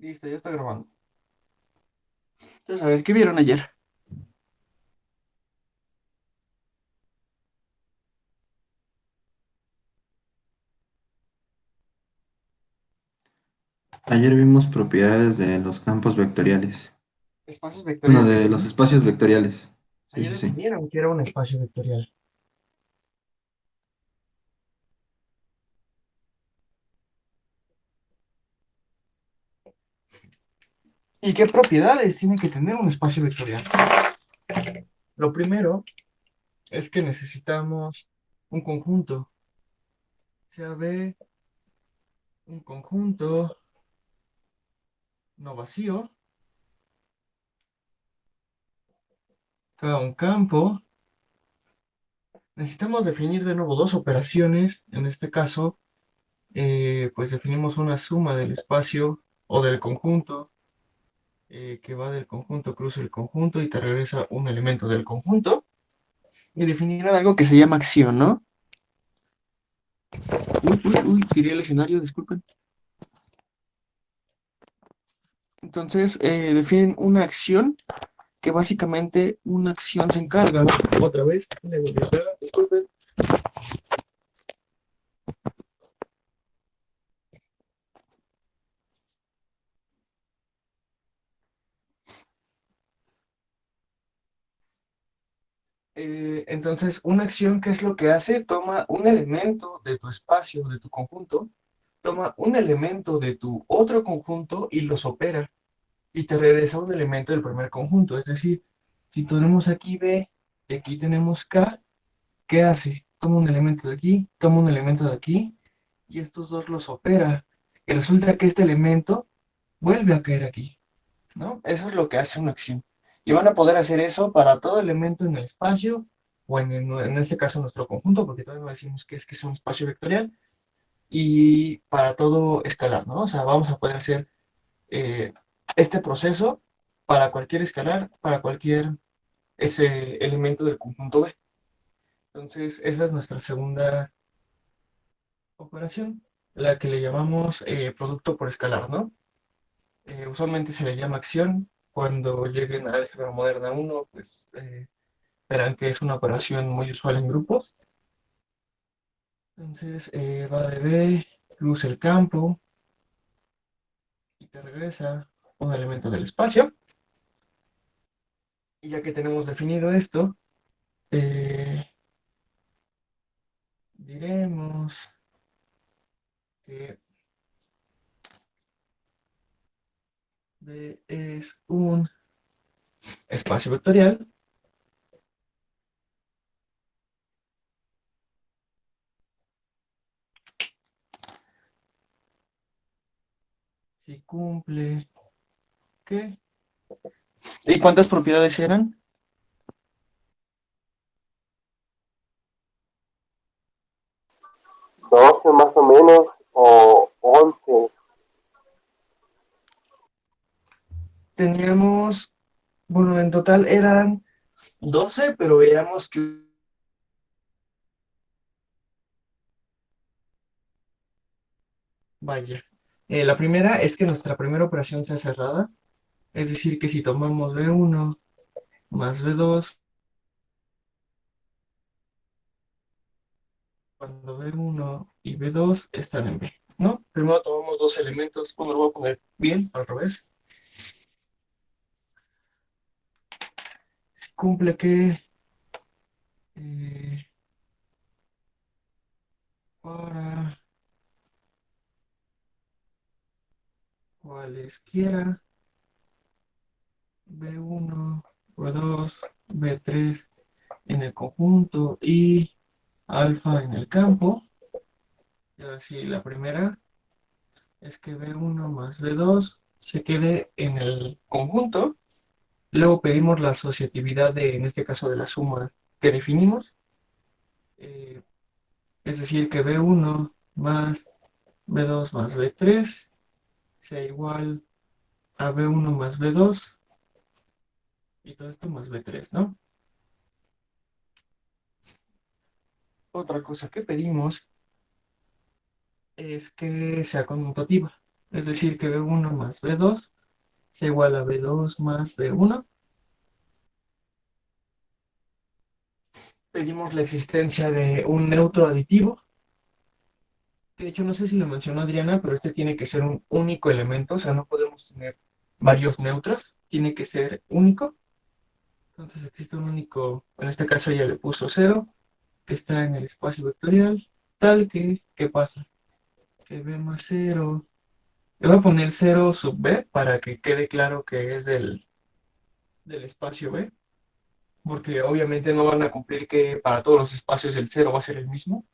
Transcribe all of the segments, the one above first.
Listo, ya está grabando. Entonces, a ver, ¿qué vieron ayer? Ayer vimos propiedades de los campos vectoriales. Espacios Bueno, vectoriales, de los ¿no? espacios vectoriales. Sí, Ayer sí, sí. definieron que era un espacio vectorial. ¿Y qué propiedades tiene que tener un espacio vectorial? Lo primero es que necesitamos un conjunto. Sea B un conjunto no vacío, K un campo. Necesitamos definir de nuevo dos operaciones. En este caso, pues definimos una suma del espacio o del conjunto que va del conjunto, cruza el conjunto y te regresa un elemento del conjunto. Y definir algo que se llama acción, ¿no? Uy, tiré el escenario, disculpen. Entonces, definen una acción que básicamente una acción se encarga. Otra vez, le volví a pegar, disculpen. Entonces, una acción, ¿qué es lo que hace? Toma un elemento de tu espacio, de tu conjunto, toma un elemento de tu otro conjunto y los opera. Y te regresa un elemento del primer conjunto. Es decir, si tenemos aquí B y aquí tenemos K, ¿qué hace? Toma un elemento de aquí, toma un elemento de aquí y estos dos los opera. Y resulta que este elemento vuelve a caer aquí, ¿no? Eso es lo que hace una acción. Y van a poder hacer eso para todo elemento en el espacio o en este caso nuestro conjunto, porque todavía no decimos que es un espacio vectorial, y para todo escalar, ¿no? O sea, vamos a poder hacer eh, este proceso para cualquier escalar, para cualquier ese elemento del conjunto B. Entonces, esa es nuestra segunda operación, la que le llamamos producto por escalar, ¿no? Usualmente se le llama acción. Cuando lleguen a álgebra moderna uno, pues verán que es una operación muy usual en grupos. Entonces, va de B, cruza el campo y te regresa un elemento del espacio. Y ya que tenemos definido esto, eh, diremos que B es un espacio vectorial si cumple, ¿qué? ¿Y cuántas propiedades eran? 12 más o menos, o 11. Teníamos, bueno, en total eran 12, pero veíamos que, vaya, la primera es que nuestra primera operación sea cerrada, es decir, que si tomamos B1 más B2, cuando B1 y B2 están en B, ¿no? Primero tomamos dos elementos, bueno, lo voy a poner bien, al revés. Si cumple que eh, para cualesquiera B1, B2, B3 en el conjunto y alfa en el campo. Y ahora sí, la primera es que B1 más B2 se quede en el conjunto. Luego pedimos la asociatividad de, en este caso, de la suma que definimos. Eh, es decir, que B1 más B2 más B3 sea igual a B1 más B2 y todo esto más B3, ¿no? Otra cosa que pedimos es que sea conmutativa. Es decir, que B1 más B2 es igual a B2 más B1. Pedimos la existencia de un neutro aditivo. De hecho, no sé si lo mencionó Adriana, pero este tiene que ser un único elemento, o sea, no podemos tener varios neutros, tiene que ser único. Entonces existe un único, en este caso ella le puso cero, que está en el espacio vectorial, tal que, ¿qué pasa? Que B más cero. Le voy a poner cero sub B para que quede claro que es del espacio B, porque obviamente no van a cumplir que para todos los espacios el cero va a ser el mismo.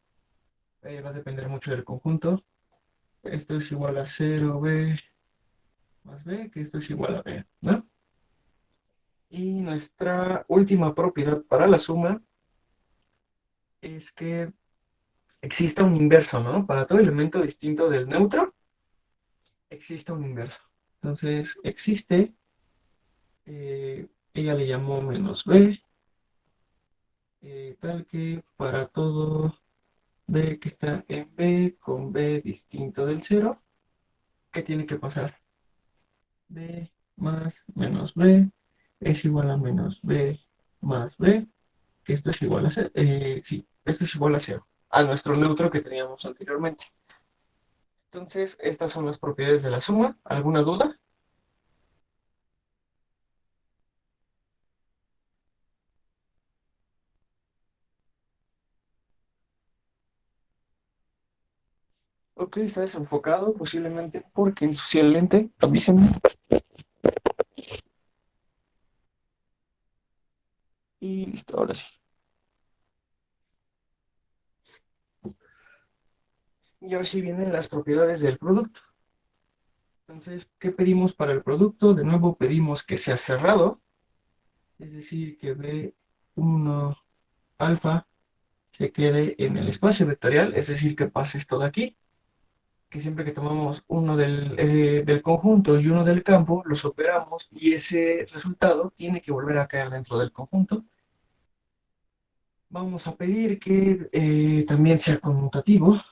Va a depender mucho del conjunto. Esto es igual a cero B más B, que esto es igual a B, ¿no? Y nuestra última propiedad para la suma es que exista un inverso, ¿no? Para todo elemento distinto del neutro, existe un inverso. Entonces, existe, ella le llamó menos B, tal que para todo B que está en B con B distinto del cero, ¿qué tiene que pasar? B más menos B es igual a menos B más B, que esto es igual a cero. Sí, esto es igual a cero, a nuestro neutro que teníamos anteriormente. Entonces, estas son las propiedades de la suma. ¿Alguna duda? Ok, está desenfocado, posiblemente porque ensucié el lente. Avísenme. Y listo, ahora sí. Y ahora sí vienen las propiedades del producto. Entonces, ¿qué pedimos para el producto? De nuevo pedimos que sea cerrado, es decir, que B1 alfa se quede en el espacio vectorial, es decir, que pase esto de aquí, que siempre que tomamos uno del conjunto y uno del campo, los operamos y ese resultado tiene que volver a caer dentro del conjunto. Vamos a pedir que también sea conmutativo,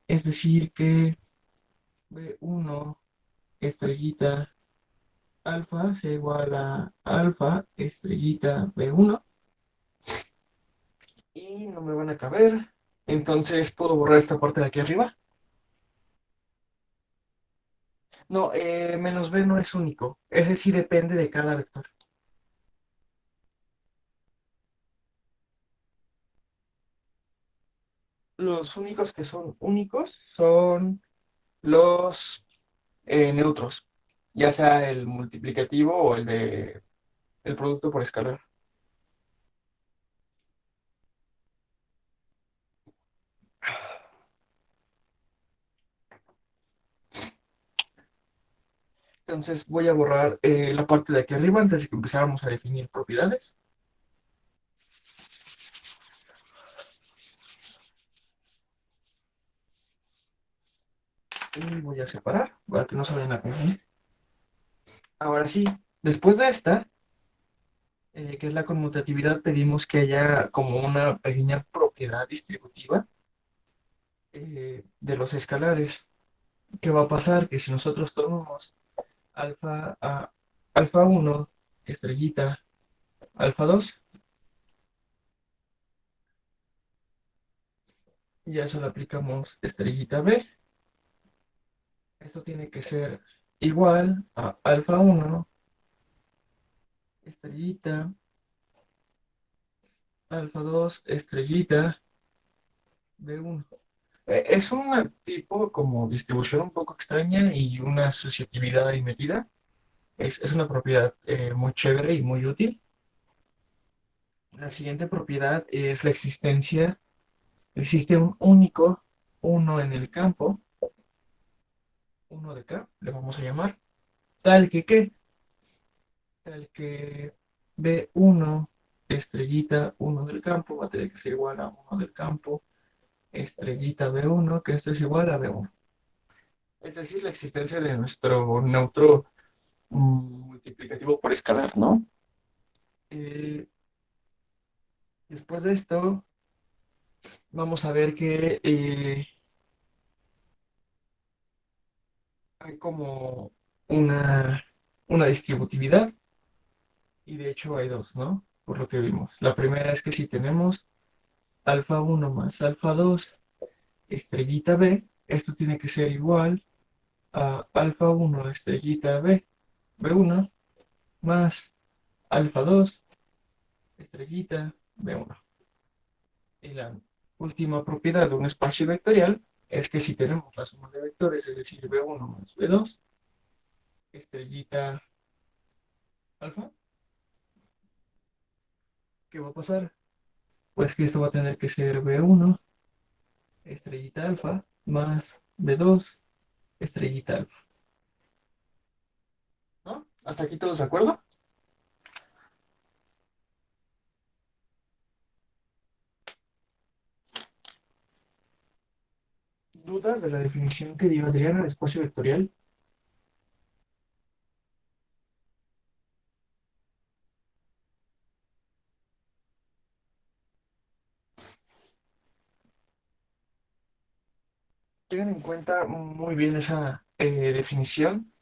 es decir, que B1 estrellita alfa sea igual a alfa estrellita B1 y no me van a caber. Entonces puedo borrar esta parte de aquí arriba. No, menos B no es único. Ese sí depende de cada vector. Los únicos que son únicos son los neutros, ya sea el multiplicativo o el producto por escalar. Entonces voy a borrar la parte de aquí arriba antes de que empezáramos a definir propiedades. Y voy a separar para que no se vayan a confundir. Ahora sí, después de esta, que es la conmutatividad, pedimos que haya como una pequeña propiedad distributiva de los escalares. ¿Qué va a pasar? Que si nosotros tomamos alfa a alfa 1, estrellita, alfa 2, y a eso le aplicamos estrellita B, esto tiene que ser igual a alfa 1, estrellita, alfa 2, estrellita, B1. Es un tipo como distribución un poco extraña y una asociatividad ahí metida. Es una propiedad muy chévere y muy útil. La siguiente propiedad es la existencia. Existe un único uno en el campo, uno de acá, le vamos a llamar, tal que qué, tal que B1 estrellita uno del campo va a tener que ser igual a uno del campo, estrellita B1, que esto es igual a B1. Es decir, la existencia de nuestro neutro multiplicativo por escalar, ¿no? Eh, después de esto, vamos a ver que como una, una distributividad, y de hecho hay dos, ¿no? Por lo que vimos. La primera es que si tenemos alfa 1 más alfa 2 estrellita B, esto tiene que ser igual a alfa 1 estrellita B, B1 más alfa 2 estrellita B1. Y la última propiedad de un espacio vectorial es que si tenemos la suma de vectores, es decir, B1 más B2, estrellita alfa, ¿qué va a pasar? Pues que esto va a tener que ser B1 estrellita alfa más B2 estrellita alfa. ¿No? ¿Hasta aquí todos de acuerdo? ¿Dudas de la definición que dio Adriana de espacio vectorial? Tengan en cuenta muy bien esa definición,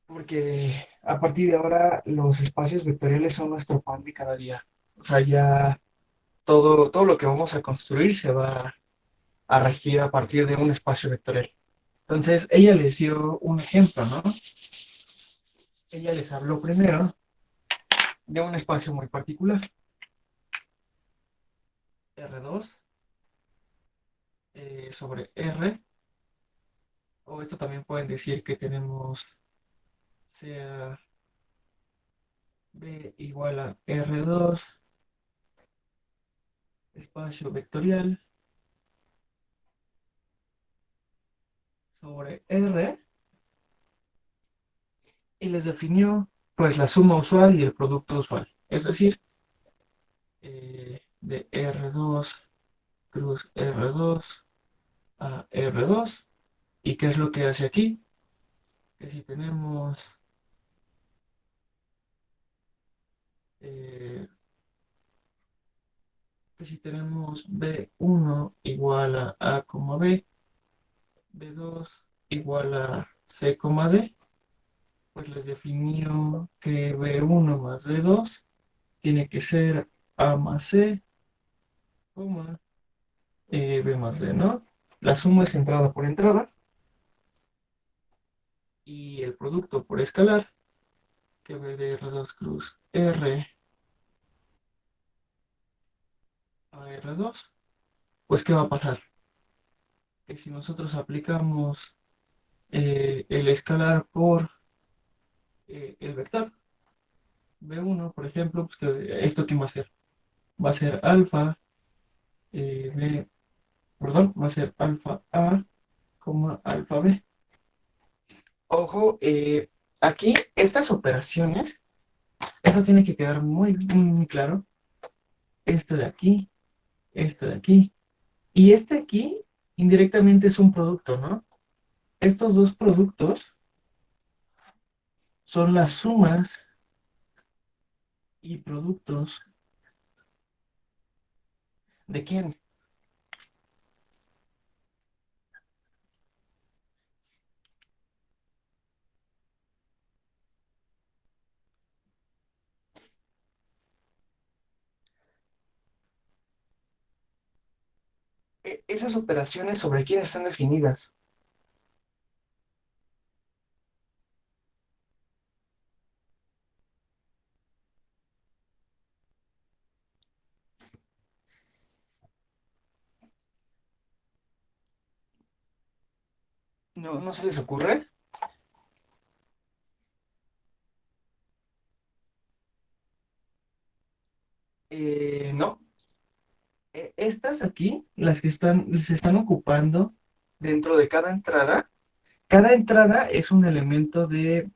porque a partir de ahora los espacios vectoriales son nuestro pan de cada día. O sea, ya todo lo que vamos a construir se va a regir a partir de un espacio vectorial. Entonces, ella les dio un ejemplo, ¿no? Ella les habló primero de un espacio muy particular, R2 sobre R, o esto también pueden decir que tenemos sea B igual a R2 espacio vectorial sobre R, y les definió pues la suma usual y el producto usual, es decir, de R2 cruz R2 a R2. ¿Y qué es lo que hace aquí? Que si tenemos eh, B1 igual a A, B, B2 igual a C, D, pues les definió que B1 más B2 tiene que ser A más C, coma, B más D, ¿no? La suma es entrada por entrada y el producto por escalar, que B de R2 cruz R a R2, pues ¿qué va a pasar? Que si nosotros aplicamos el escalar por el vector B1, por ejemplo, pues que ¿esto qué va a ser? Va a ser alfa B, perdón, va a ser alfa A, alfa B. Ojo, aquí estas operaciones, eso tiene que quedar muy claro. Esto de aquí, esto de aquí. Y este aquí, indirectamente es un producto, ¿no? Estos dos productos son las sumas y productos ¿de quién? Esas operaciones sobre quién están definidas. ¿No se les ocurre? No. Estas aquí, las que se están ocupando dentro de cada entrada es un elemento de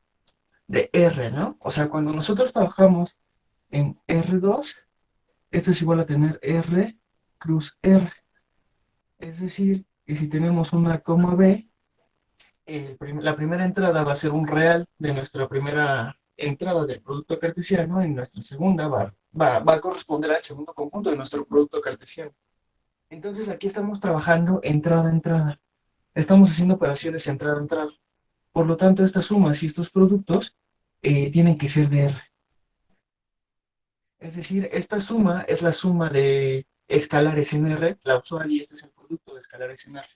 R, ¿no? O sea, cuando nosotros trabajamos en R2, esto es igual a tener R cruz R. Es decir, que si tenemos una coma B, la primera entrada va a ser un real de nuestra primera entrada del producto cartesiano y nuestra segunda va a corresponder al segundo conjunto de nuestro producto cartesiano. Entonces aquí estamos trabajando entrada a entrada. Estamos haciendo operaciones entrada a entrada. Por lo tanto, estas sumas y estos productos tienen que ser de R. Es decir, esta suma es la suma de escalares en R, la usual, y este es el producto de escalares en R.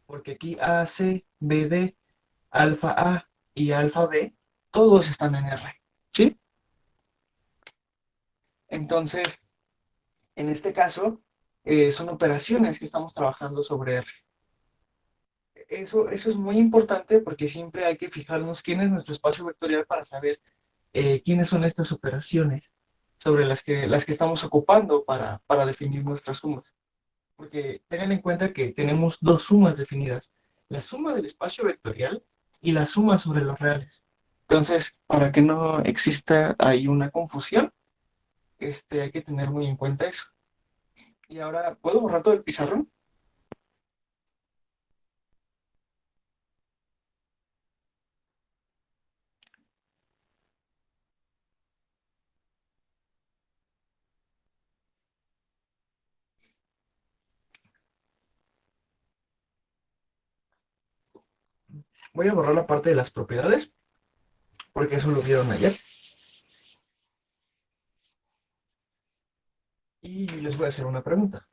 Porque aquí A, C, B, D, alfa A y alfa B, todos están en R. ¿Sí? Entonces, en este caso, son operaciones que estamos trabajando sobre R. Eso es muy importante porque siempre hay que fijarnos quién es nuestro espacio vectorial para saber quiénes son estas operaciones sobre las que estamos ocupando para definir nuestras sumas. Porque tengan en cuenta que tenemos dos sumas definidas, la suma del espacio vectorial y la suma sobre los reales. Entonces, para que no exista ahí una confusión, hay que tener muy en cuenta eso. Y ahora, ¿puedo borrar todo el pizarrón? Voy a borrar la parte de las propiedades, porque eso lo vieron ayer. Y les voy a hacer una pregunta.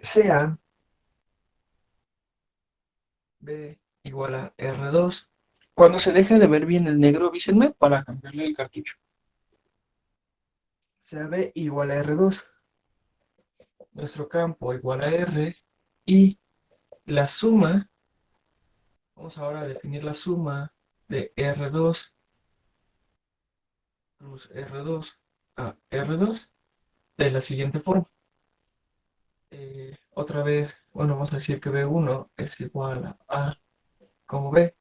Sea B igual a R2. Cuando se deje de ver bien el negro, avísenme para cambiarle el cartucho. Sea B igual a R2. Nuestro campo igual a R. Y la suma, vamos ahora a definir la suma de R2 plus R2 a R2 de la siguiente forma. Otra vez, bueno, vamos a decir que B1 es igual a como B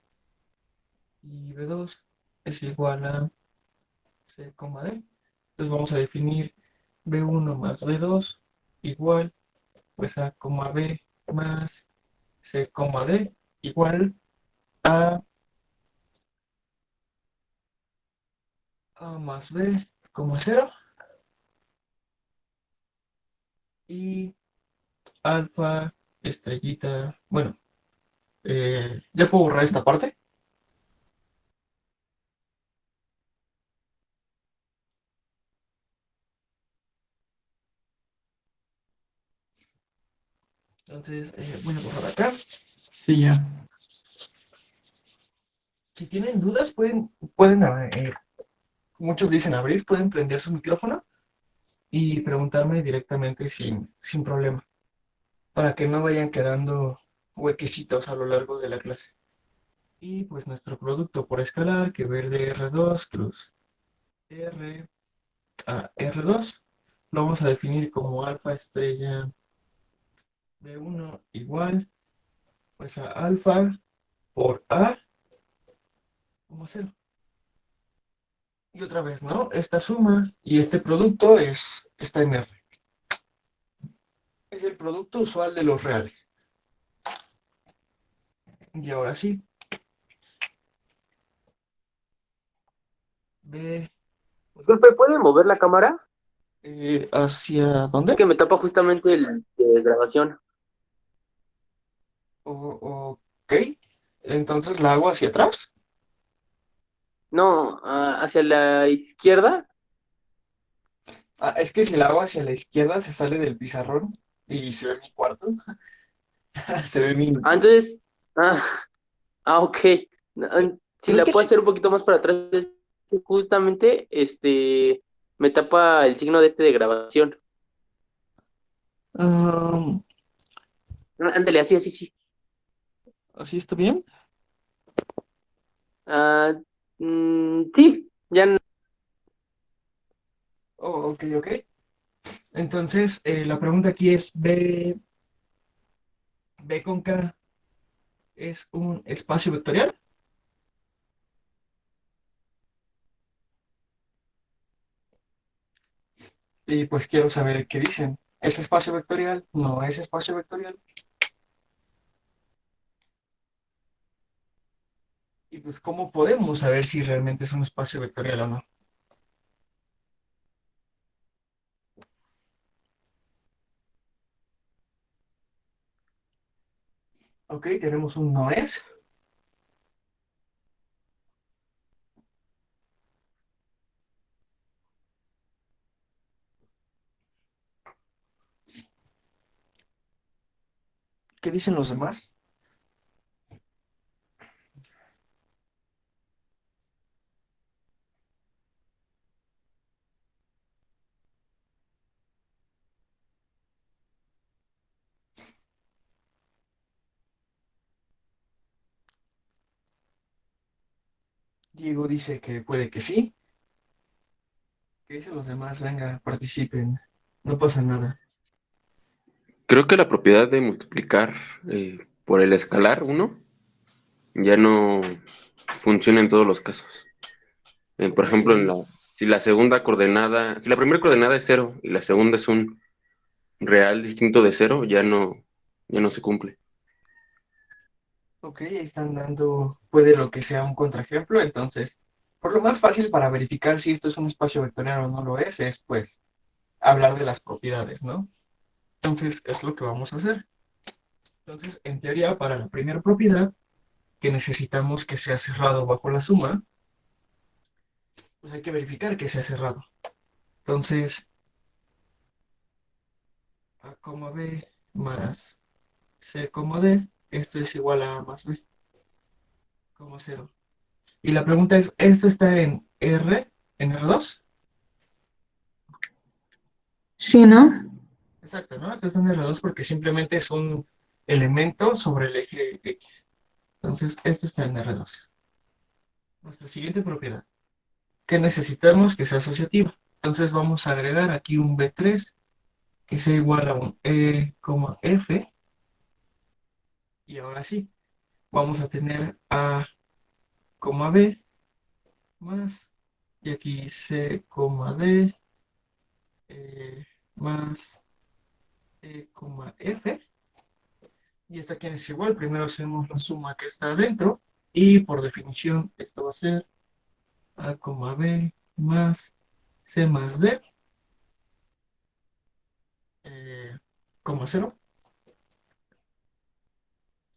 y B2 es igual a C, D. Entonces vamos a definir B1 más B2 igual pues A, B más C, D igual a A más B, 0 y alfa estrellita. Bueno, ya puedo borrar esta parte. Entonces voy a borrar acá. Sí, ya. Si tienen dudas, pueden muchos dicen abrir, pueden prender su micrófono y preguntarme directamente sin problema, para que no vayan quedando huequecitos a lo largo de la clase. Y pues nuestro producto por escalar, que verde R2 cruz R a R2, lo vamos a definir como alfa estrella B1 igual pues a alfa por A como cero. Y otra vez, ¿no? Esta suma y este producto está en R. Es el producto usual de los reales. Y ahora sí, B Disculpe, ¿puede mover la cámara? hacia Es dónde. que me tapa justamente el de grabación. Ok, entonces la hago hacia atrás. No, hacia la izquierda. Ah, es que si la hago hacia la izquierda se sale del pizarrón y se ve mi cuarto. Se ve mi... Entonces, ah, ok. No, si Creo la que puedo sí. hacer un poquito más para atrás, es que justamente, me tapa el signo de de grabación. Ah, Ándale, así, así, sí. ¿así está bien? Ah, sí, ya. Oh, ok, ok. Entonces, la pregunta aquí es, B con K es un espacio vectorial. Y pues quiero saber qué dicen. ¿Es espacio vectorial? ¿No es espacio vectorial? Y pues, ¿cómo podemos saber si realmente es un espacio vectorial o no? Ok, tenemos un no es. ¿Qué dicen los demás? Diego dice que puede que sí. ¿Qué dicen los demás? Venga, participen. No pasa nada. Creo que la propiedad de multiplicar por el escalar uno ya no funciona en todos los casos. Por Ok, ejemplo, si la segunda coordenada, si la primera coordenada es cero y la segunda es un real distinto de cero, ya no se cumple. ok, ahí están dando, puede lo que sea un contraejemplo. Entonces, por lo más fácil para verificar si esto es un espacio vectorial o no lo es pues hablar de las propiedades, ¿no? Entonces, es lo que vamos a hacer. Entonces, en teoría, para la primera propiedad, que necesitamos que sea cerrado bajo la suma, pues hay que verificar que sea cerrado. Entonces, A, B más C, D, esto es igual a A más B, cero. Y la pregunta es, ¿esto está en R2? Sí, ¿no? Exacto, ¿no? Esto está en R2 porque simplemente es un elemento sobre el eje X. Entonces, esto está en R2. Nuestra siguiente propiedad, que necesitamos que sea asociativa. Entonces vamos a agregar aquí un B3 que sea igual a un F. Y ahora sí, vamos a tener A, B más, y aquí C, D más F. Y esta aquí es igual. Primero hacemos la suma que está adentro. Y por definición, esto va a ser A, B más C más D, cero.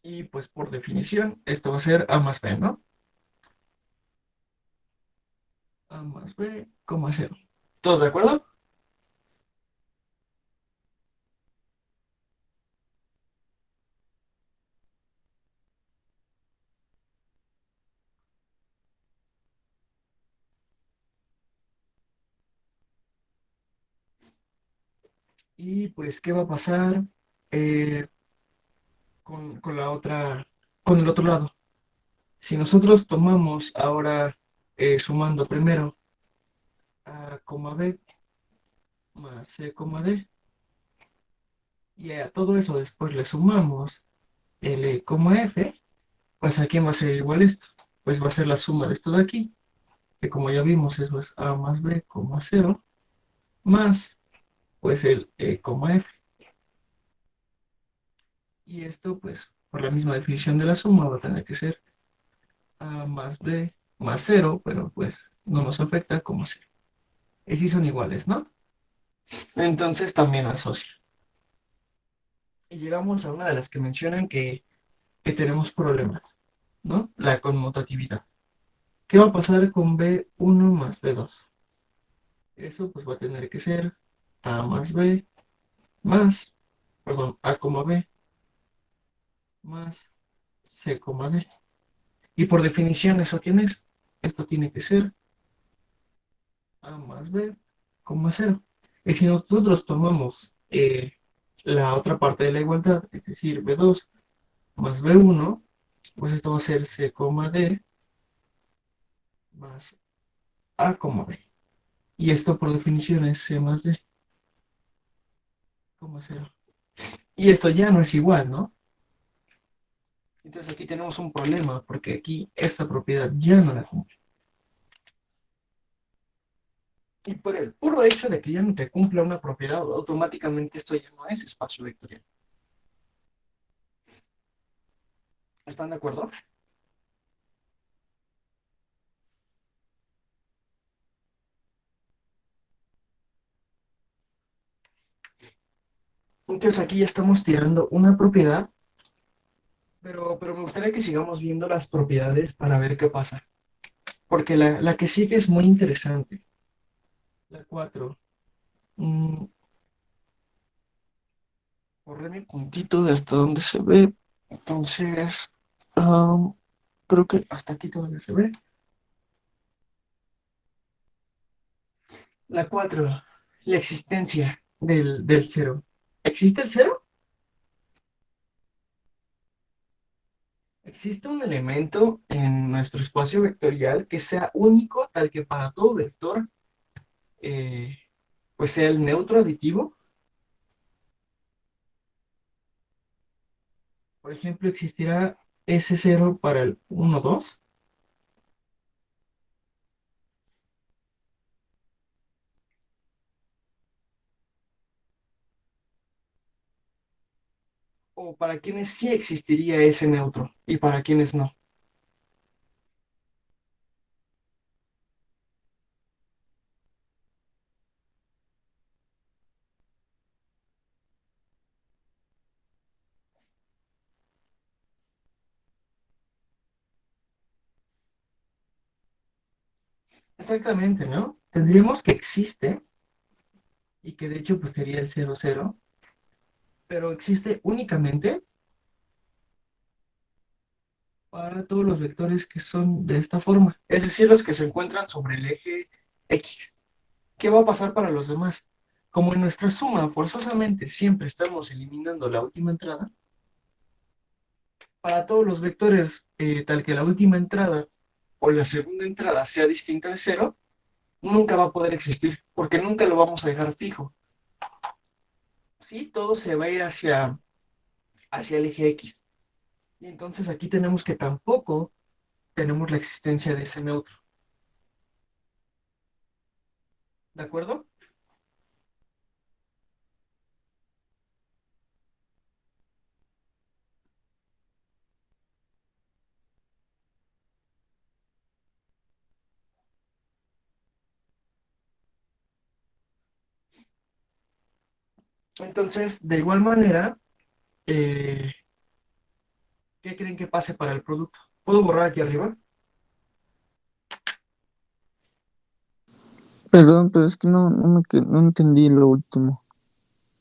Y pues por definición, esto va a ser A más B, ¿no? A más B, cero. ¿Todos de acuerdo? Y pues, ¿qué va a pasar eh, con la otra, con el otro lado? Si nosotros tomamos ahora, sumando primero A, B más C, D, y a todo eso después le sumamos L, F, pues ¿a quién va a ser igual esto? Pues va a ser la suma de esto de aquí, que como ya vimos, eso es A más B, cero, más pues el F. Y esto, pues, por la misma definición de la suma, va a tener que ser A más B más cero, pero pues no nos afecta como cero. Y sí son iguales, ¿no? Entonces también asocia. Y llegamos a una de las que mencionan que tenemos problemas, ¿no? La conmutatividad. ¿Qué va a pasar con B1 más B2? Eso pues va a tener que ser A más B más, perdón, A, B más C, D. Y por definición, ¿eso quién es? Esto tiene que ser A más B, cero. Y si nosotros tomamos la otra parte de la igualdad, es decir, B2 más B1, pues esto va a ser C, D más A, B. Y esto por definición es C más D, cero. Y esto ya no es igual, ¿no? Entonces aquí tenemos un problema, porque aquí esta propiedad ya no la cumple. Y por el puro hecho de que ya no te cumpla una propiedad, automáticamente esto ya no es espacio vectorial. ¿Están de acuerdo? Entonces aquí ya estamos tirando una propiedad, pero me gustaría que sigamos viendo las propiedades para ver qué pasa. Porque la que sigue es muy interesante. La 4. Borré mi puntito de hasta donde se ve. Entonces, am, creo que hasta aquí todavía se ve. La 4, la existencia del cero. ¿Existe el cero? Existe un elemento en nuestro espacio vectorial que sea único, tal que para todo vector, eh, pues sea el neutro aditivo. Por ejemplo, existirá ese cero para el uno 2. O para quienes sí existiría ese neutro y para quienes no. Exactamente, ¿no? Tendríamos que existe y que de hecho pues sería el cero cero, pero existe únicamente para todos los vectores que son de esta forma, es decir, los que se encuentran sobre el eje X. ¿Qué va a pasar para los demás? Como en nuestra suma forzosamente siempre estamos eliminando la última entrada, para todos los vectores tal que la última entrada o la segunda entrada sea distinta de cero, nunca va a poder existir, porque nunca lo vamos a dejar fijo. Sí, todo se va a ir hacia el eje X. Y entonces aquí tenemos que tampoco tenemos la existencia de ese neutro. ¿De acuerdo? Entonces, de igual manera, eh, ¿qué creen que pase para el producto? ¿Puedo borrar aquí arriba? Perdón, pero es que no entendí lo último.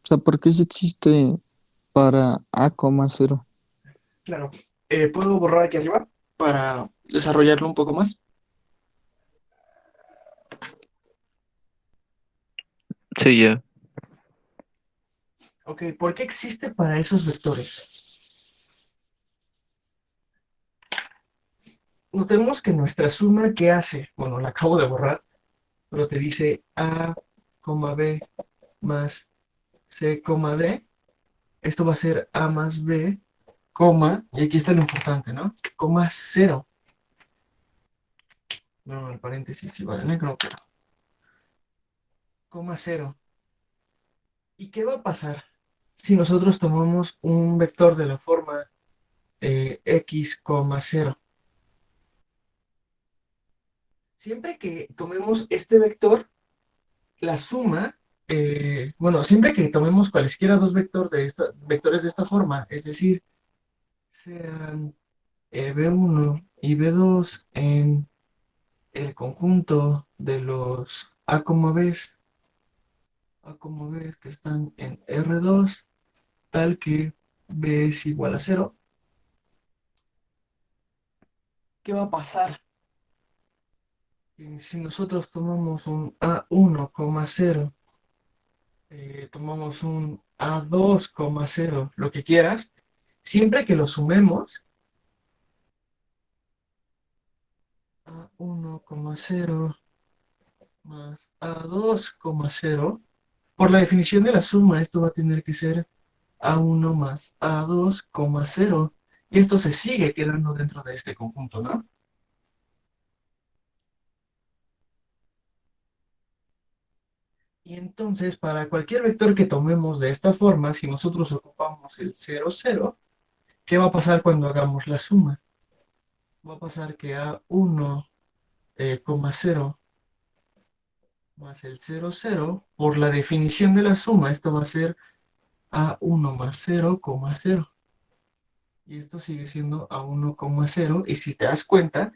O sea, ¿por qué si existe para A,0? Claro. ¿Puedo borrar aquí arriba para desarrollarlo un poco más? Sí, ya. Ok, ¿por qué existe para esos vectores? Notemos que nuestra suma, ¿qué hace? Bueno, la acabo de borrar, pero te dice A, B más C, D. Esto va a ser A más B, y aquí está lo importante, ¿no? Coma cero. No, el paréntesis iba de negro, pero coma cero. ¿Y qué va a pasar si nosotros tomamos un vector de la forma x, cero? Siempre que tomemos este vector, la suma, bueno, siempre que tomemos cualesquiera dos vectores de esta forma, es decir, sean B1 y B2 en el conjunto de los A, Bs que están en R2, tal que B es igual a cero, ¿qué va a pasar? Si nosotros tomamos un A1, cero, tomamos un A2, cero, lo que quieras, siempre que lo sumemos, A1, cero más A2, cero, por la definición de la suma, esto va a tener que ser A1 más A2, cero, y esto se sigue quedando dentro de este conjunto, ¿no? Y entonces, para cualquier vector que tomemos de esta forma, si nosotros ocupamos el cero cero, ¿qué va a pasar cuando hagamos la suma? Va a pasar que A1, cero más el cero cero, por la definición de la suma, esto va a ser A1 más cero, cero. y esto sigue siendo a 1,0 y si te das cuenta,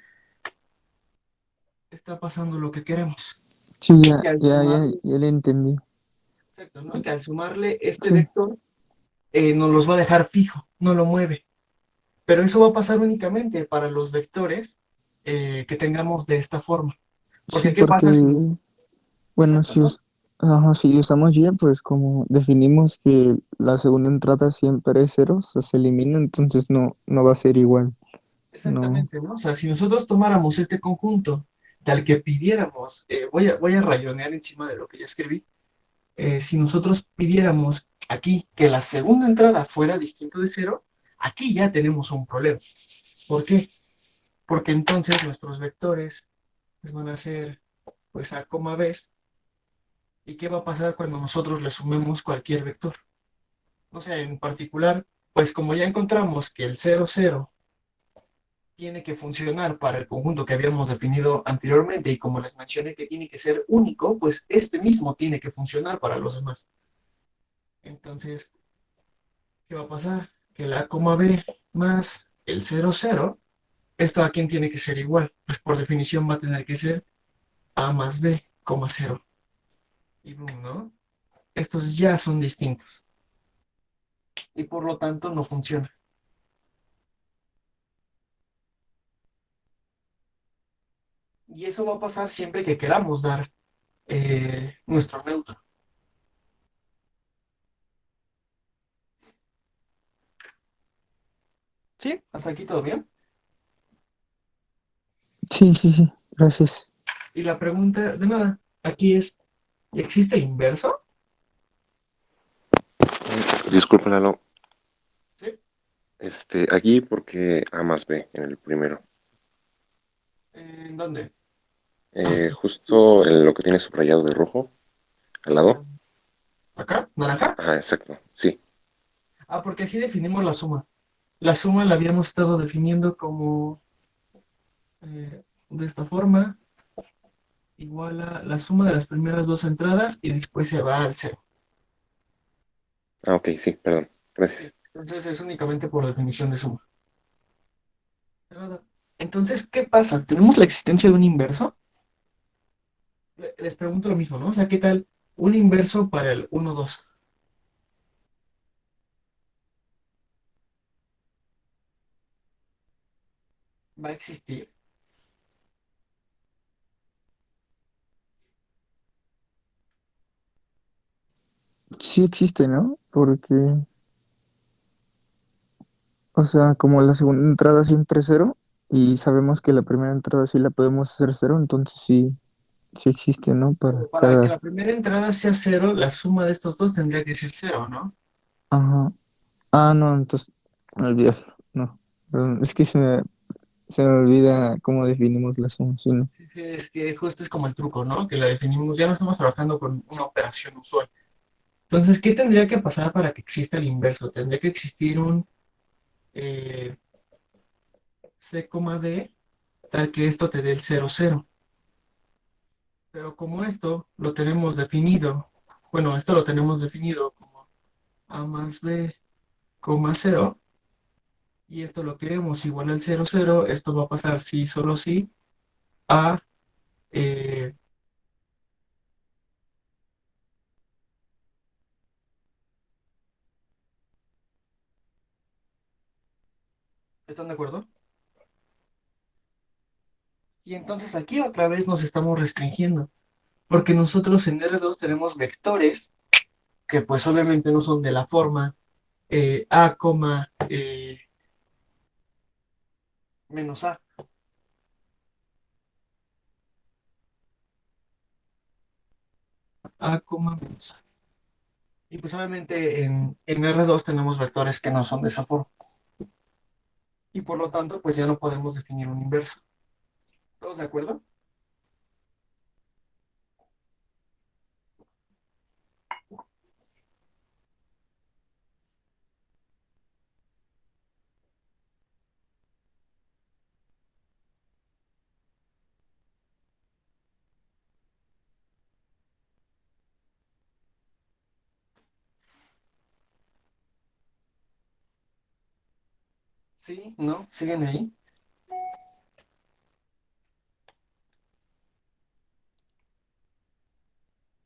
está pasando lo que queremos. Sí, Que al sumarle, ya le entendí. exacto, ¿no? Que al sumarle este Sí, vector nos los va a dejar fijo, no lo mueve. Pero eso va a pasar únicamente para los vectores que tengamos de esta forma. sí, Porque ¿qué porque, pasa si... bueno, Exacto, ¿no? ajá, si usamos Y, pues como definimos que la segunda entrada siempre es cero, o sea, se elimina, entonces no va a ser igual. No, Exactamente, ¿no? O sea, si nosotros tomáramos este conjunto tal que pidiéramos, voy a rayonear encima de lo que ya escribí, si nosotros pidiéramos aquí que la segunda entrada fuera distinto de cero, aquí ya tenemos un problema. ¿Por qué? Porque entonces nuestros vectores pues, van a ser pues A, B. ¿Y qué va a pasar cuando nosotros le sumemos cualquier vector? O sea, en particular, pues como ya encontramos que el 0, 0 tiene que funcionar para el conjunto que habíamos definido anteriormente y como les mencioné que tiene que ser único, pues este mismo tiene que funcionar para los demás. Entonces, ¿qué va a pasar? Que la B más el 0, 0, esto a quién tiene que ser igual. Pues por definición va a tener que ser A más B, 0. Y boom, ¿no? Estos ya son distintos y por lo tanto no funciona. Y eso va a pasar siempre que queramos dar nuestro neutro. ¿Sí? ¿Hasta aquí todo bien? sí, gracias. Y la pregunta de nada, aquí es, ¿existe el inverso? Disculpa, Lalo. ¿Sí? Aquí porque A más B en el primero. ¿En dónde? Justo en lo que tiene subrayado de rojo, al lado. ¿Acá? ¿Naranja? Ajá, exacto. Sí. Ah, porque así definimos la suma. La suma la habíamos estado definiendo como de esta forma, igual a la suma de las primeras dos entradas y después se va al cero. Ah, ok, sí, perdón. Gracias. Entonces es únicamente por definición de suma. De nada. Entonces, ¿qué pasa? ¿Tenemos la existencia de un inverso? Les pregunto lo mismo, ¿no? O sea, ¿qué tal un inverso para el 1, 2? ¿Va a existir? Sí existe, ¿no? Porque, o sea, como la segunda entrada siempre es cero, y sabemos que la primera entrada sí la podemos hacer cero, entonces sí existe, ¿no? Para Pero para que cada... la primera entrada sea cero, la suma de estos dos tendría que ser cero, ¿no? Ajá. Ah, no, entonces, olvídalo, no. Perdón, es que se me olvida cómo definimos la suma, sí, ¿no? Sí, sí, es que justo es como el truco, ¿no? Que la definimos, ya no estamos trabajando con una operación usual. Entonces, ¿qué tendría que pasar para que exista el inverso? Tendría que existir un eh, C, D, tal que esto te dé el 0, 0. Pero como esto lo tenemos definido, bueno, esto lo tenemos definido como A más B, 0, y esto lo queremos igual al 0, 0, esto va a pasar sí, solo sí, a, eh, ¿están de acuerdo? Y entonces aquí otra vez nos estamos restringiendo, porque nosotros en R2 tenemos vectores que pues obviamente no son de la forma A, menos A. A, menos A. Y pues obviamente en R2 tenemos vectores que no son de esa forma. Y por lo tanto, pues ya no podemos definir un inverso. ¿Todos de acuerdo? ¿Sí? ¿No? ¿Siguen ahí?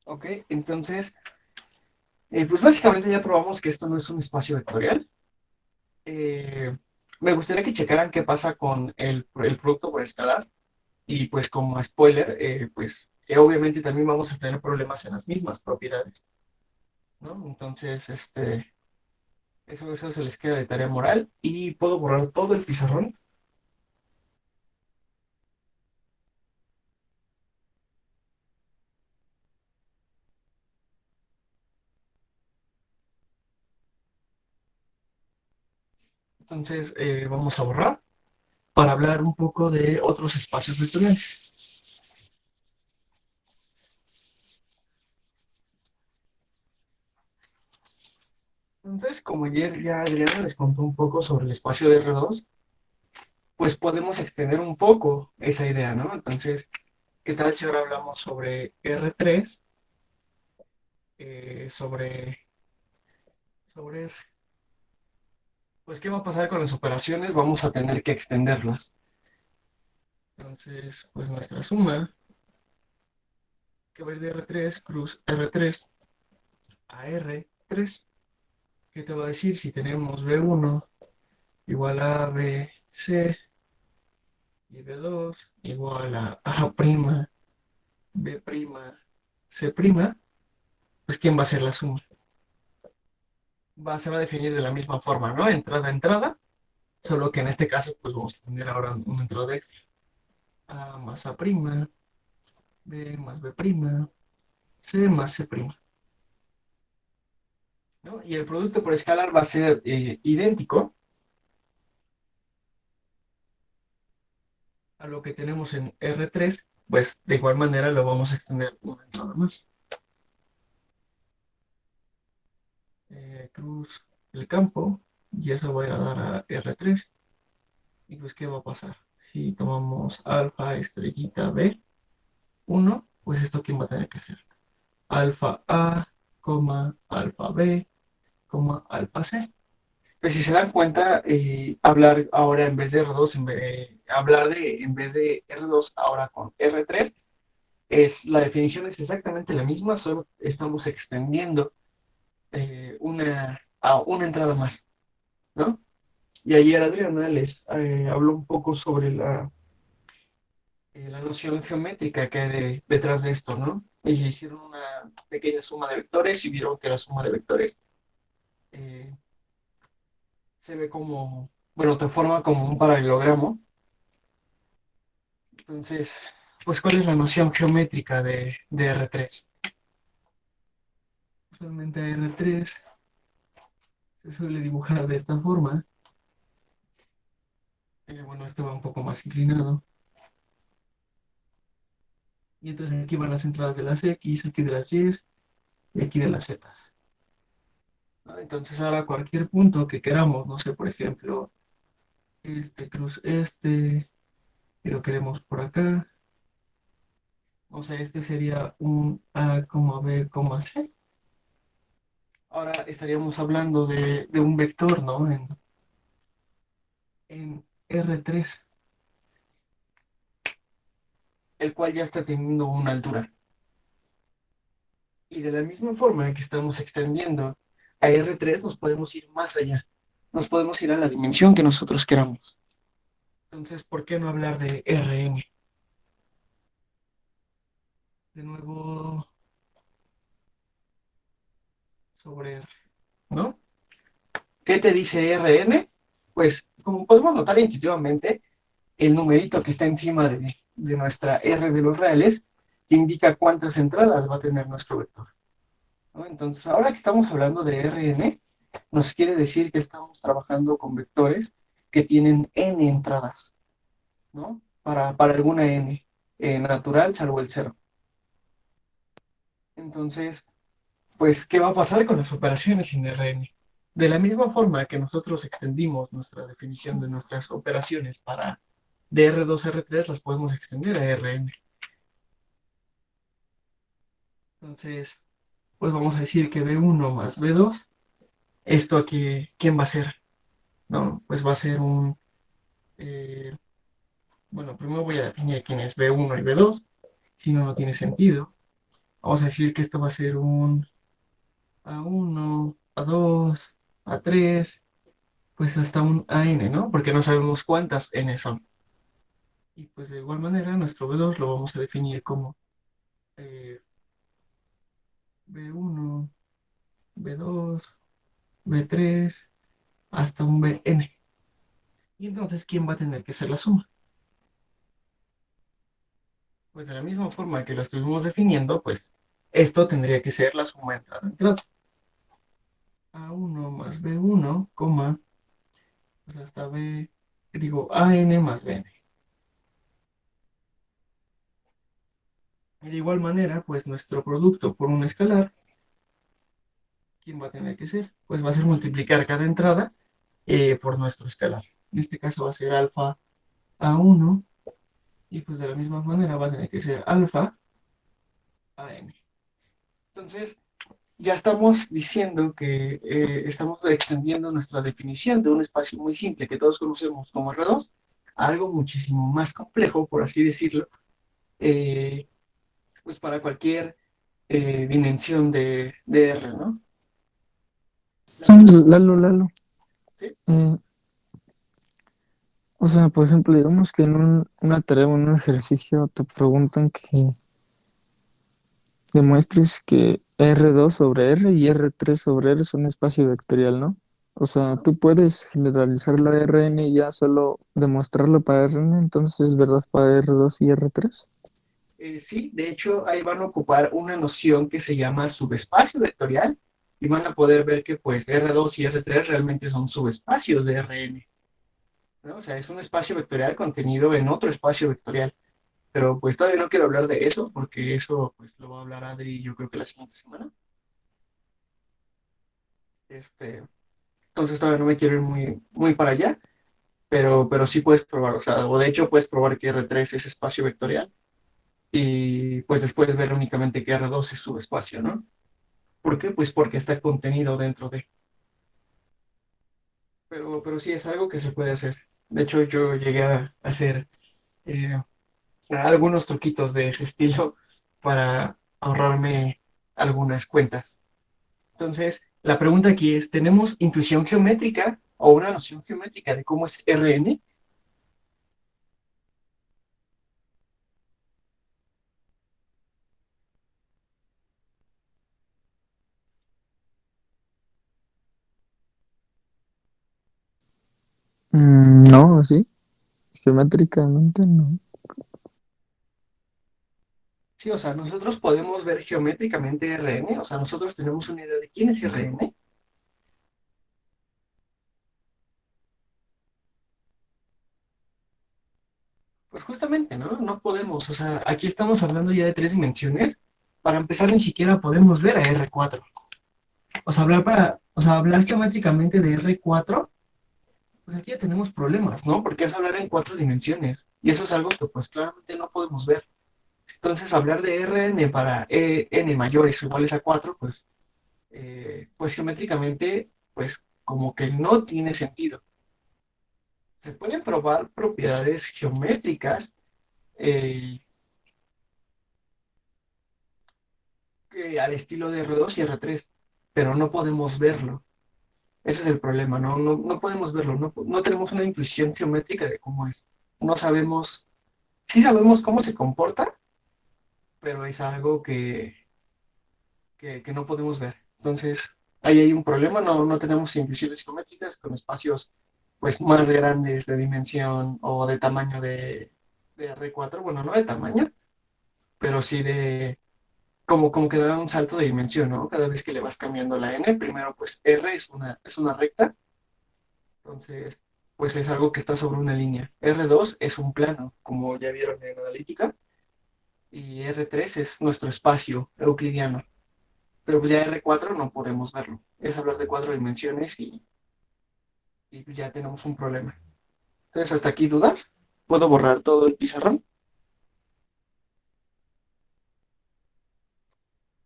Ok, entonces, pues básicamente ya probamos que esto no es un espacio vectorial. Eh, Me gustaría que checaran qué pasa con el producto por escalar. Y pues como spoiler, pues obviamente también vamos a tener problemas en las mismas propiedades, ¿no? Entonces, eso se les queda de tarea moral y puedo borrar todo el pizarrón. Entonces, vamos a borrar para hablar un poco de otros espacios vectoriales. Entonces, como ayer ya Adriana les contó un poco sobre el espacio de R2, pues podemos extender un poco esa idea, ¿no? Entonces, ¿qué tal si ahora hablamos sobre R3, sobre R? Pues, ¿qué va a pasar con las operaciones? Vamos a tener que extenderlas. Entonces, pues nuestra suma, que va a ir de R3 cruz R3 a R3, ¿qué te va a decir si tenemos B1 igual a BC y B2 igual a A', B', C'? Pues ¿quién va a ser la suma? Se va a definir de la misma forma, ¿no? Entrada a entrada, solo que en este caso, pues vamos a tener ahora una entrada extra. A más A', B más B', C más C', ¿no? Y el producto por escalar va a ser idéntico a lo que tenemos en R3, pues de igual manera lo vamos a extender una entrada más. Cruz el campo y eso va a ir a dar a R3. Y pues, ¿qué va a pasar? Si tomamos alfa estrellita B1, pues esto ¿quién va a tener que ser? Alfa A, alfa B, alfa C. Pues si se dan cuenta, hablar ahora en vez de R2, en vez de R2 ahora con R3, la definición es exactamente la misma, solo estamos extendiendo a una entrada más, ¿no? Y ayer Adriana les habló un poco sobre la noción geométrica que hay detrás de esto, ¿no? Y hicieron una pequeña suma de vectores y vieron que la suma de vectores eh, se ve como, bueno, te forma como un paralelogramo. Entonces, pues, ¿cuál es la noción geométrica de R3? Usualmente a R3 se suele dibujar de esta forma. Bueno, este va un poco más inclinado. Y entonces aquí van las entradas de las X, aquí de las Y y aquí de las Z. ¿No? Entonces ahora cualquier punto que queramos, no sé, por ejemplo, cruz y lo queremos por acá. O sea, este sería un A, B, C. Ahora estaríamos hablando de un vector, ¿no? En R3, el cual ya está teniendo una altura. Y de la misma forma que estamos extendiendo a R3, nos podemos ir más allá. Nos podemos ir a la dimensión que nosotros queramos. Entonces, ¿por qué no hablar de Rn? De nuevo, sobre R, ¿no? ¿Qué te dice Rn? Pues, como podemos notar intuitivamente, el numerito que está encima de nuestra R de los reales indica cuántas entradas va a tener nuestro vector, ¿no? Entonces, ahora que estamos hablando de Rn, nos quiere decir que estamos trabajando con vectores que tienen n entradas, ¿no? Para alguna n natural, salvo el cero. Entonces, pues, ¿qué va a pasar con las operaciones sin Rn? De la misma forma que nosotros extendimos nuestra definición de nuestras operaciones para de R2 a R3, las podemos extender a Rn. Entonces, pues vamos a decir que B1 más B2, esto aquí, ¿quién va a ser? ¿no? Pues va a ser eh, bueno, primero voy a definir quién es B1 y B2, si no, no tiene sentido. Vamos a decir que esto va a ser un A1, A2, A3, pues hasta un AN, ¿no? Porque no sabemos cuántas N son. Y pues de igual manera, nuestro B2 lo vamos a definir como eh, B1, B2, B3, hasta un Bn. Y entonces, ¿quién va a tener que ser la suma? Pues de la misma forma que lo estuvimos definiendo, pues esto tendría que ser la suma entrada-entrada. A1 más B1, coma, pues hasta B, digo, AN más Bn. Y de igual manera, pues nuestro producto por un escalar, ¿quién va a tener que ser? Pues va a ser multiplicar cada entrada por nuestro escalar. En este caso va a ser alfa A1 y pues de la misma manera va a tener que ser alfa AM. Entonces, ya estamos diciendo que estamos extendiendo nuestra definición de un espacio muy simple que todos conocemos como R2 a algo muchísimo más complejo, por así decirlo, eh, pues para cualquier dimensión de R, ¿no? La pregunta, Lalo, ¿sí? eh, o sea, por ejemplo, digamos que en una tarea o en un ejercicio te preguntan que demuestres que R2 sobre R y R3 sobre R son espacio vectorial, ¿no? O sea, tú puedes generalizarlo a Rn y ya solo demostrarlo para Rn, entonces, ¿verdad? Para R2 y R3. Sí, de hecho, ahí van a ocupar una noción que se llama subespacio vectorial y van a poder ver que pues R2 y R3 realmente son subespacios de Rn, ¿no? O sea, es un espacio vectorial contenido en otro espacio vectorial. Pero pues todavía no quiero hablar de eso porque eso pues lo va a hablar Adri yo creo que la siguiente semana. Este, entonces todavía no me quiero ir muy para allá, pero sí puedes probar, o sea, o de hecho puedes probar que R3 es espacio vectorial y pues después ver únicamente que R2 es subespacio, ¿no? ¿Por qué? Pues porque está contenido dentro de. Pero sí es algo que se puede hacer. De hecho, yo llegué a hacer eh, algunos truquitos de ese estilo para ahorrarme algunas cuentas. Entonces, la pregunta aquí es, ¿tenemos intuición geométrica o una noción geométrica de cómo es Rn? No, sí, geométricamente no. Sí, o sea, nosotros podemos ver geométricamente Rn, o sea, nosotros tenemos una idea de quién es Rn. Pues justamente, ¿no? No podemos, o sea, aquí estamos hablando ya de tres dimensiones. Para empezar, ni siquiera podemos ver a R4. O sea, hablar geométricamente de R4, pues aquí ya tenemos problemas, ¿no? Porque es hablar en cuatro dimensiones. Y eso es algo que pues claramente no podemos ver. Entonces, hablar de Rn para n mayores o iguales a 4, pues geométricamente, pues como que no tiene sentido. Se pueden probar propiedades geométricas eh, al estilo de R2 y R3, pero no podemos verlo. Ese es el problema, ¿no? No podemos verlo, no tenemos una intuición geométrica de cómo es. No sabemos, sí sabemos cómo se comporta, pero es algo que no podemos ver. Entonces, ahí hay un problema, no tenemos intuiciones geométricas con espacios pues más grandes de dimensión o de tamaño de R4, bueno, no de tamaño, pero sí de como que da un salto de dimensión, ¿no? Cada vez que le vas cambiando la n, primero pues R es una recta, entonces pues es algo que está sobre una línea. R2 es un plano, como ya vieron en analítica, y R3 es nuestro espacio euclidiano. Pero pues ya R4 no podemos verlo. Es hablar de cuatro dimensiones y pues ya tenemos un problema. Entonces, hasta aquí dudas. ¿Puedo borrar todo el pizarrón?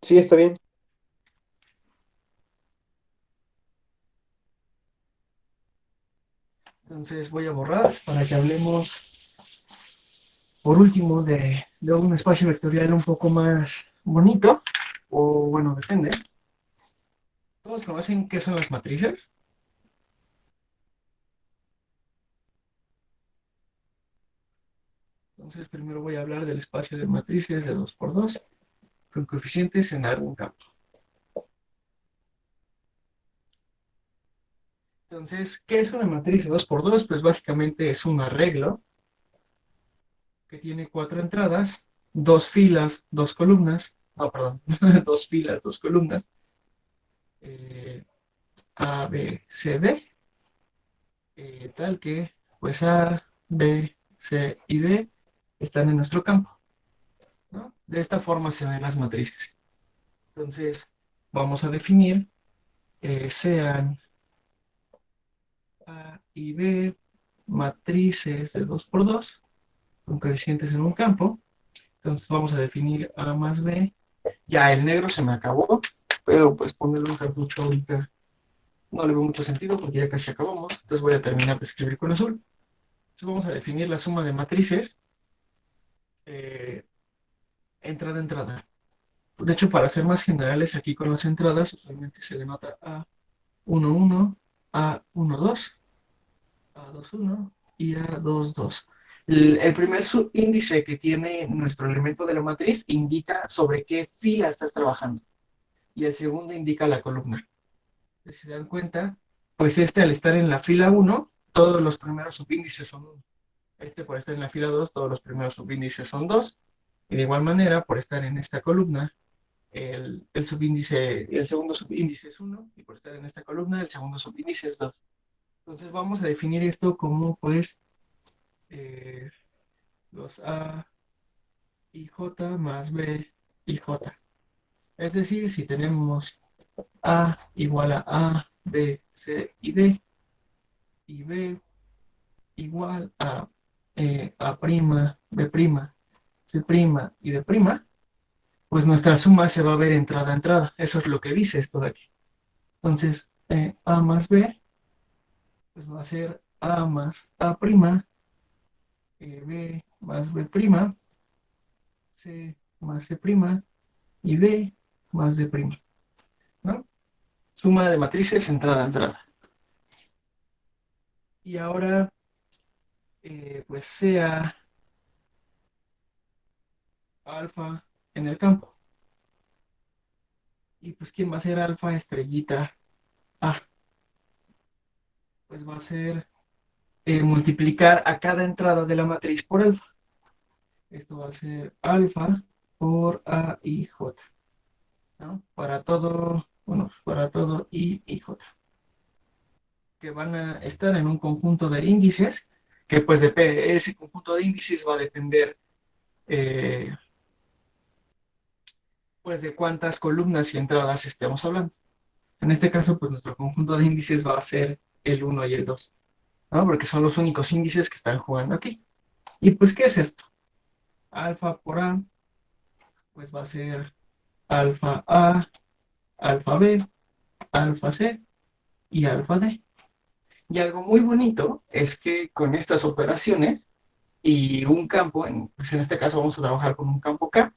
Sí, está bien. Entonces voy a borrar para que hablemos, por último, de un espacio vectorial un poco más bonito, o bueno, depende. ¿Todos conocen qué son las matrices? Entonces primero voy a hablar del espacio de matrices de 2 por 2 con coeficientes en algún campo. Entonces, ¿qué es una matriz de 2 por 2? Pues básicamente es un arreglo que tiene 4 entradas, 2 filas, 2 columnas, no, perdón, 2 filas, 2 columnas, eh, A, B, C, D, tal que pues A, B, C y D están en nuestro campo, ¿no? De esta forma se ven las matrices. Entonces, vamos a definir sean A y B matrices de 2 por 2 con coeficientes en un campo. Entonces vamos a definir A más B. Ya el negro se me acabó, pero pues ponerle un cartucho ahorita no le veo mucho sentido porque ya casi acabamos. Entonces voy a terminar de escribir con azul. Entonces vamos a definir la suma de matrices eh, entrada a entrada. De hecho, para ser más generales, aquí con las entradas usualmente se denota A11, A12, A21 y A22. El primer subíndice que tiene nuestro elemento de la matriz indica sobre qué fila estás trabajando y el segundo indica la columna. Si se dan cuenta, pues al estar en la fila 1, todos los primeros subíndices son 1. Por estar en la fila 2, todos los primeros subíndices son 2. Y de igual manera, por estar en esta columna, el segundo subíndice es 1. Y por estar en esta columna, el segundo subíndice es 2. Entonces vamos a definir esto como, pues, los A y J más B y J. Es decir, si tenemos A igual a, B, C y D, y B igual a prima, B prima, C prima y D prima, pues nuestra suma se va a ver entrada a entrada. Eso es lo que dice esto de aquí. Entonces, A más B, pues va a ser A más A prima, B más B prima, C más C prima y D más D prima, ¿no? Suma de matrices entrada a entrada. Y ahora, pues sea alfa en el campo. Y pues, ¿quién va a ser alfa estrellita A? Pues va a ser multiplicar a cada entrada de la matriz por alfa. Esto va a ser alfa por A y J, ¿no? Para todo, bueno, para todo I y J, que van a estar en un conjunto de índices, que pues ese conjunto de índices va a depender pues de cuántas columnas y entradas estemos hablando. En este caso, pues nuestro conjunto de índices va a ser el 1 y el 2, ¿no? Porque son los únicos índices que están jugando aquí. Y pues, ¿qué es esto? Alfa por A, pues va a ser alfa A, alfa B, alfa C y alfa D. Y algo muy bonito es que con estas operaciones y un campo, pues en este caso vamos a trabajar con un campo K,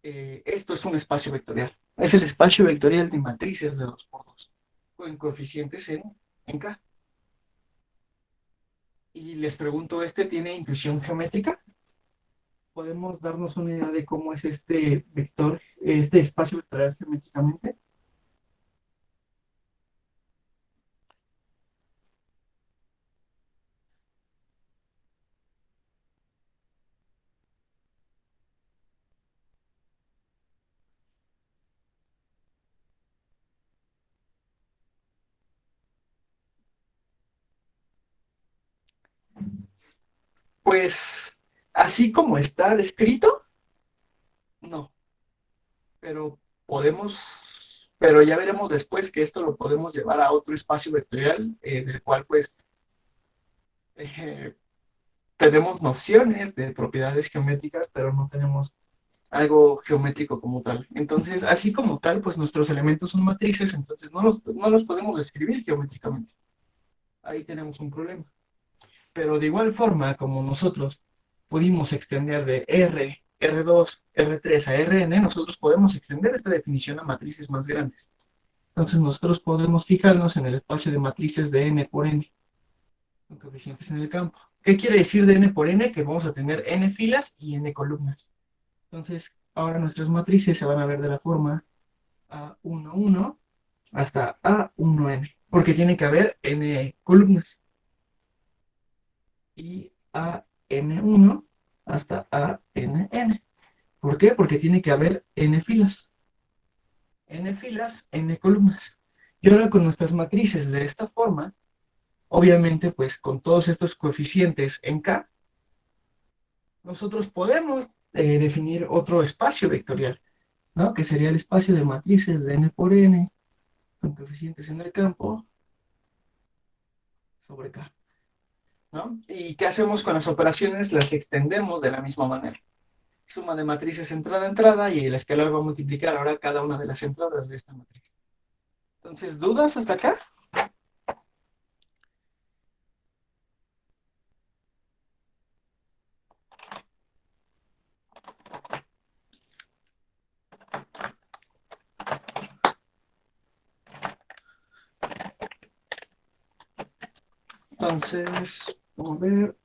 esto es un espacio vectorial. Es el espacio vectorial de matrices de 2 por 2 con coeficientes en K. Y les pregunto, ¿tiene intuición geométrica? ¿Podemos darnos una idea de cómo es este vector, este espacio vectorial geométricamente? Pues así como está descrito, no, pero pero ya veremos después que esto lo podemos llevar a otro espacio vectorial, del cual pues eh, tenemos nociones de propiedades geométricas, pero no tenemos algo geométrico como tal. Entonces, así como tal, pues nuestros elementos son matrices, entonces no los podemos describir geométricamente. ahí tenemos un problema. Pero de igual forma, como nosotros pudimos extender de R, R2, R3 a Rn, nosotros podemos extender esta definición a matrices más grandes. Entonces nosotros podemos fijarnos en el espacio de matrices de n por n, con coeficientes en el campo. ¿Qué quiere decir de n por n? Que vamos a tener n filas y n columnas. Entonces, ahora nuestras matrices se van a ver de la forma A11 hasta A1n, porque tiene que haber n columnas. Y AN1 hasta ANN. ¿Por qué? Porque tiene que haber n filas. N filas, n columnas. Y ahora con nuestras matrices de esta forma, obviamente, pues con todos estos coeficientes en K, nosotros podemos definir otro espacio vectorial, ¿no? Que sería el espacio de matrices de n por n, con coeficientes en el campo, sobre K, ¿no? ¿Y qué hacemos con las operaciones? Las extendemos de la misma manera. Suma de matrices entrada a entrada y el escalar va a multiplicar ahora cada una de las entradas de esta matriz. Entonces, ¿dudas hasta acá? Entonces, vamos a ver.